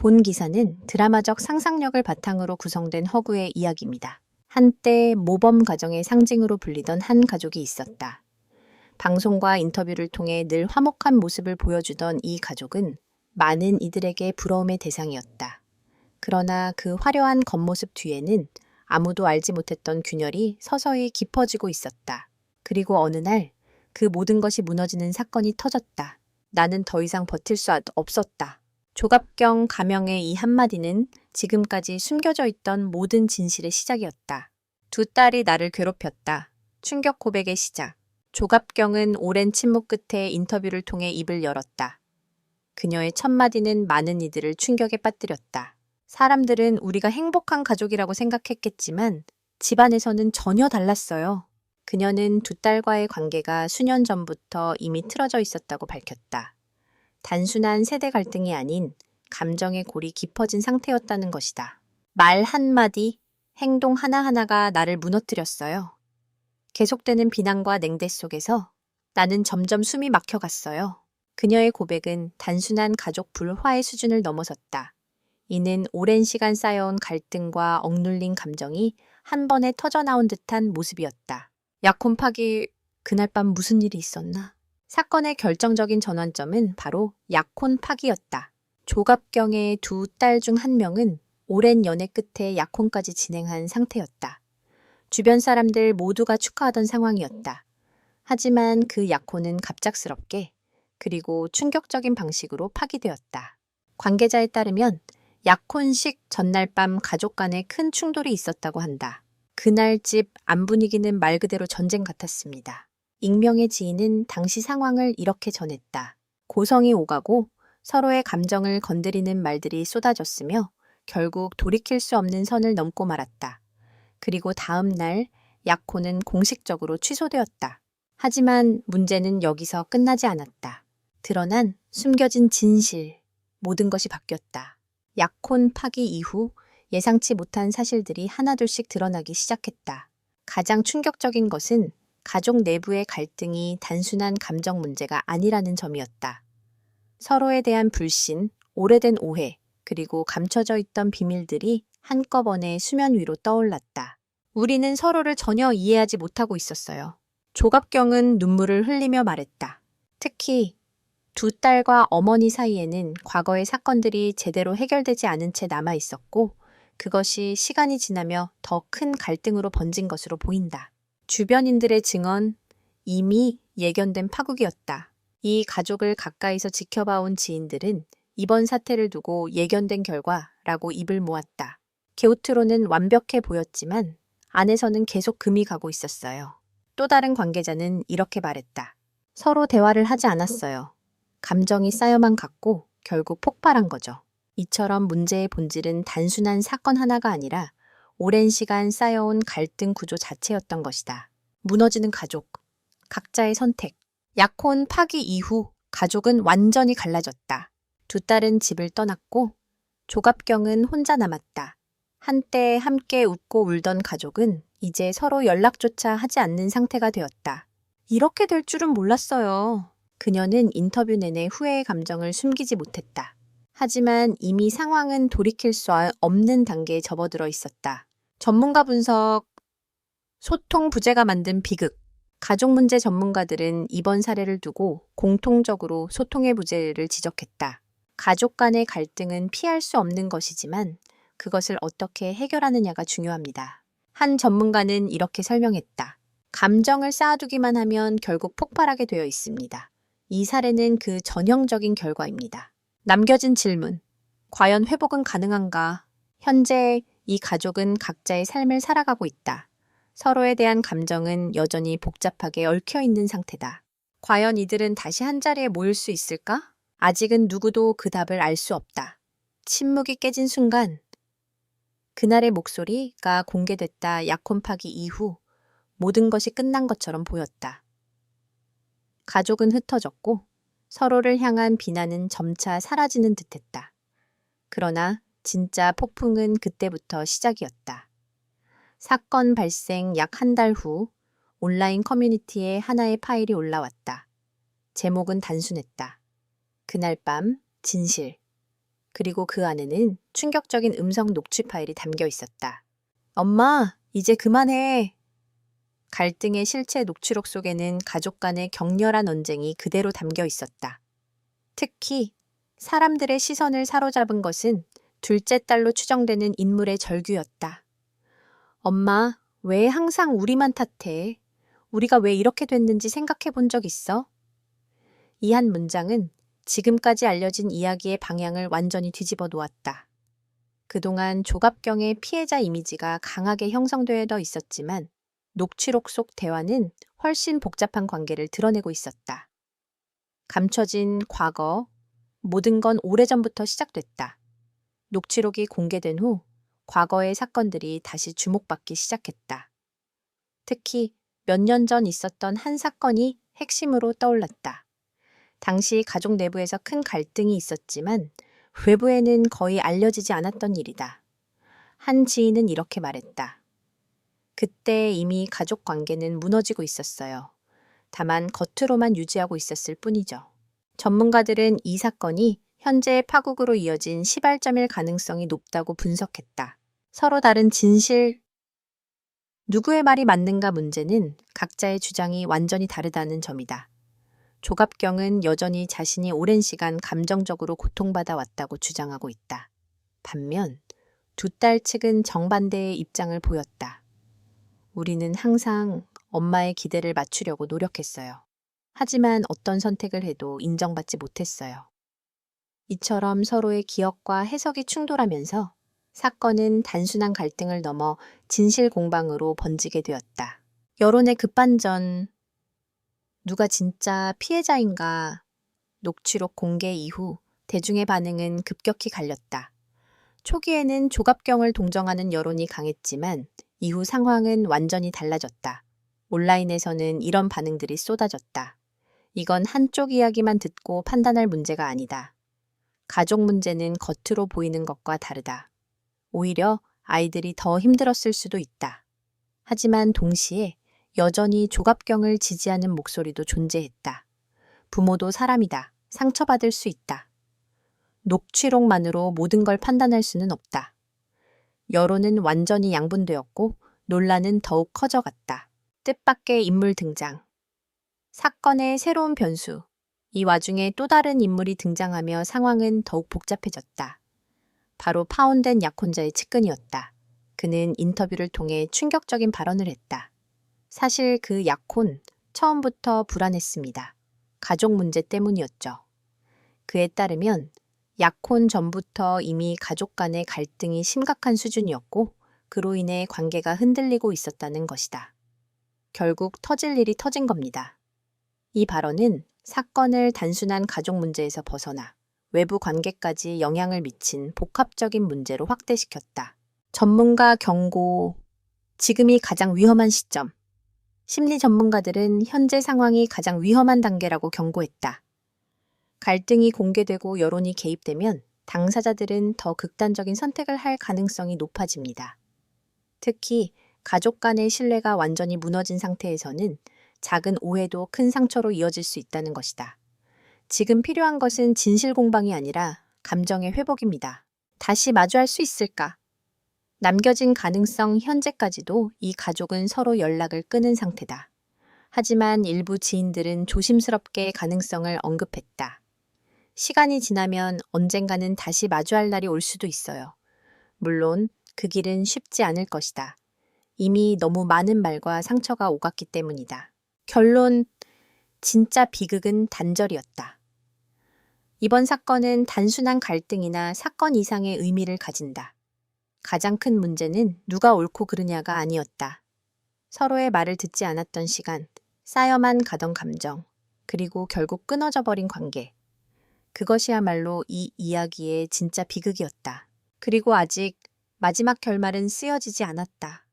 본 기사는 드라마적 상상력을 바탕으로 구성된 허구의 이야기입니다. 한때 모범 가정의 상징으로 불리던 한 가족이 있었다. 방송과 인터뷰를 통해 늘 화목한 모습을 보여주던 이 가족은 많은 이들에게 부러움의 대상이었다. 그러나 그 화려한 겉모습 뒤에는 아무도 알지 못했던 균열이 서서히 깊어지고 있었다. 그리고 어느 날 그 모든 것이 무너지는 사건이 터졌다. 나는 더 이상 버틸 수 없었다. 조갑경 가명의 이 한마디는 지금까지 숨겨져 있던 모든 진실의 시작이었다. 두 딸이 나를 괴롭혔다. 충격 고백의 시작. 조갑경은 오랜 침묵 끝에 인터뷰를 통해 입을 열었다. 그녀의 첫 마디는 많은 이들을 충격에 빠뜨렸다. 사람들은 우리가 행복한 가족이라고 생각했겠지만 집안에서는 전혀 달랐어요. 그녀는 두 딸과의 관계가 수년 전부터 이미 틀어져 있었다고 밝혔다. 단순한 세대 갈등이 아닌 감정의 골이 깊어진 상태였다는 것이다. 말 한마디, 행동 하나하나가 나를 무너뜨렸어요. 계속되는 비난과 냉대 속에서 나는 점점 숨이 막혀갔어요. 그녀의 고백은 단순한 가족 불화의 수준을 넘어섰다. 이는 오랜 시간 쌓여온 갈등과 억눌린 감정이 한 번에 터져나온 듯한 모습이었다. 약혼 파기, 그날 밤 무슨 일이 있었나? 사건의 결정적인 전환점은 바로 약혼 파기였다. 조갑경의 두 딸 중 한 명은 오랜 연애 끝에 약혼까지 진행한 상태였다. 주변 사람들 모두가 축하하던 상황이었다. 하지만 그 약혼은 갑작스럽게 그리고 충격적인 방식으로 파기되었다. 관계자에 따르면 약혼식 전날 밤 가족 간에 큰 충돌이 있었다고 한다. 그날 집 안 분위기는 말 그대로 전쟁 같았습니다. 익명의 지인은 당시 상황을 이렇게 전했다. 고성이 오가고 서로의 감정을 건드리는 말들이 쏟아졌으며 결국 돌이킬 수 없는 선을 넘고 말았다. 그리고 다음 날 약혼은 공식적으로 취소되었다. 하지만 문제는 여기서 끝나지 않았다. 드러난 숨겨진 진실, 모든 것이 바뀌었다. 약혼 파기 이후 예상치 못한 사실들이 하나둘씩 드러나기 시작했다. 가장 충격적인 것은 가족 내부의 갈등이 단순한 감정 문제가 아니라는 점이었다. 서로에 대한 불신, 오래된 오해, 그리고 감춰져 있던 비밀들이 한꺼번에 수면 위로 떠올랐다. 우리는 서로를 전혀 이해하지 못하고 있었어요. 조갑경은 눈물을 흘리며 말했다. 특히 두 딸과 어머니 사이에는 과거의 사건들이 제대로 해결되지 않은 채 남아 있었고, 그것이 시간이 지나며 더 큰 갈등으로 번진 것으로 보인다. 주변인들의 증언, 이미 예견된 파국이었다. 이 가족을 가까이서 지켜봐온 지인들은 이번 사태를 두고 예견된 결과라고 입을 모았다. 겉으로는 완벽해 보였지만 안에서는 계속 금이 가고 있었어요. 또 다른 관계자는 이렇게 말했다. 서로 대화를 하지 않았어요. 감정이 쌓여만 갔고 결국 폭발한 거죠. 이처럼 문제의 본질은 단순한 사건 하나가 아니라 오랜 시간 쌓여온 갈등 구조 자체였던 것이다. 무너지는 가족, 각자의 선택. 약혼 파기 이후 가족은 완전히 갈라졌다. 두 딸은 집을 떠났고 조갑경은 혼자 남았다. 한때 함께 웃고 울던 가족은 이제 서로 연락조차 하지 않는 상태가 되었다. 이렇게 될 줄은 몰랐어요. 그녀는 인터뷰 내내 후회의 감정을 숨기지 못했다. 하지만 이미 상황은 돌이킬 수 없는 단계에 접어들어 있었다. 전문가 분석, 소통 부재가 만든 비극. 가족 문제 전문가들은 이번 사례를 두고 공통적으로 소통의 부재를 지적했다. 가족 간의 갈등은 피할 수 없는 것이지만 그것을 어떻게 해결하느냐가 중요합니다. 한 전문가는 이렇게 설명했다. 감정을 쌓아두기만 하면 결국 폭발하게 되어 있습니다. 이 사례는 그 전형적인 결과입니다. 남겨진 질문. 과연 회복은 가능한가? 현재 이 가족은 각자의 삶을 살아가고 있다. 서로에 대한 감정은 여전히 복잡하게 얽혀 있는 상태다. 과연 이들은 다시 한자리에 모일 수 있을까? 아직은 누구도 그 답을 알 수 없다. 침묵이 깨진 순간 그날의 목소리가 공개됐다. 약혼 파기 이후 모든 것이 끝난 것처럼 보였다. 가족은 흩어졌고 서로를 향한 비난은 점차 사라지는 듯했다. 그러나 진짜 폭풍은 그때부터 시작이었다. 사건 발생 약 한 달 후 온라인 커뮤니티에 하나의 파일이 올라왔다. 제목은 단순했다. 그날 밤 진실. 그리고 그 안에는 충격적인 음성 녹취 파일이 담겨 있었다. 엄마, 이제 그만해. 갈등의 실체 녹취록 속에는 가족 간의 격렬한 언쟁이 그대로 담겨 있었다. 특히 사람들의 시선을 사로잡은 것은 둘째 딸로 추정되는 인물의 절규였다. 엄마, 왜 항상 우리만 탓해? 우리가 왜 이렇게 됐는지 생각해 본 적 있어? 이 한 문장은 지금까지 알려진 이야기의 방향을 완전히 뒤집어 놓았다. 그동안 조갑경의 피해자 이미지가 강하게 형성되어 있었지만 녹취록 속 대화는 훨씬 복잡한 관계를 드러내고 있었다. 감춰진 과거, 모든 건 오래전부터 시작됐다. 녹취록이 공개된 후 과거의 사건들이 다시 주목받기 시작했다. 특히 몇 년 전 있었던 한 사건이 핵심으로 떠올랐다. 당시 가족 내부에서 큰 갈등이 있었지만 외부에는 거의 알려지지 않았던 일이다. 한 지인은 이렇게 말했다. 그때 이미 가족 관계는 무너지고 있었어요. 다만 겉으로만 유지하고 있었을 뿐이죠. 전문가들은 이 사건이 현재의 파국으로 이어진 시발점일 가능성이 높다고 분석했다. 서로 다른 진실, 누구의 말이 맞는가 문제는 각자의 주장이 완전히 다르다는 점이다. 조갑경은 여전히 자신이 오랜 시간 감정적으로 고통받아 왔다고 주장하고 있다. 반면 두 딸 측은 정반대의 입장을 보였다. 우리는 항상 엄마의 기대를 맞추려고 노력했어요. 하지만 어떤 선택을 해도 인정받지 못했어요. 이처럼 서로의 기억과 해석이 충돌하면서 사건은 단순한 갈등을 넘어 진실 공방으로 번지게 되었다. 여론의 급반전, 누가 진짜 피해자인가? 녹취록 공개 이후 대중의 반응은 급격히 갈렸다. 초기에는 조갑경을 동정하는 여론이 강했지만 이후 상황은 완전히 달라졌다. 온라인에서는 이런 반응들이 쏟아졌다. 이건 한쪽 이야기만 듣고 판단할 문제가 아니다. 가족 문제는 겉으로 보이는 것과 다르다. 오히려 아이들이 더 힘들었을 수도 있다. 하지만 동시에 여전히 조갑경을 지지하는 목소리도 존재했다. 부모도 사람이다. 상처받을 수 있다. 녹취록만으로 모든 걸 판단할 수는 없다. 여론은 완전히 양분되었고 논란은 더욱 커져갔다. 뜻밖의 인물 등장. 사건의 새로운 변수. 이 와중에 또 다른 인물이 등장하며 상황은 더욱 복잡해졌다. 바로 파혼된 약혼자의 측근이었다. 그는 인터뷰를 통해 충격적인 발언을 했다. 사실 그 약혼, 처음부터 불안했습니다. 가족 문제 때문이었죠. 그에 따르면 약혼 전부터 이미 가족 간의 갈등이 심각한 수준이었고 그로 인해 관계가 흔들리고 있었다는 것이다. 결국 터질 일이 터진 겁니다. 이 발언은 사건을 단순한 가족 문제에서 벗어나 외부 관계까지 영향을 미친 복합적인 문제로 확대시켰다. 전문가 경고, 지금이 가장 위험한 시점. 심리 전문가들은 현재 상황이 가장 위험한 단계라고 경고했다. 갈등이 공개되고 여론이 개입되면 당사자들은 더 극단적인 선택을 할 가능성이 높아집니다. 특히 가족 간의 신뢰가 완전히 무너진 상태에서는 작은 오해도 큰 상처로 이어질 수 있다는 것이다. 지금 필요한 것은 진실 공방이 아니라 감정의 회복입니다. 다시 마주할 수 있을까? 남겨진 가능성 현재까지도 이 가족은 서로 연락을 끊은 상태다. 하지만 일부 지인들은 조심스럽게 가능성을 언급했다. 시간이 지나면 언젠가는 다시 마주할 날이 올 수도 있어요. 물론 그 길은 쉽지 않을 것이다. 이미 너무 많은 말과 상처가 오갔기 때문이다. 결론, 진짜 비극은 단절이었다. 이번 사건은 단순한 갈등이나 사건 이상의 의미를 가진다. 가장 큰 문제는 누가 옳고 그르냐가 아니었다. 서로의 말을 듣지 않았던 시간, 쌓여만 가던 감정, 그리고 결국 끊어져 버린 관계. 그것이야말로 이 이야기의 진짜 비극이었다. 그리고 아직 마지막 결말은 쓰여지지 않았다.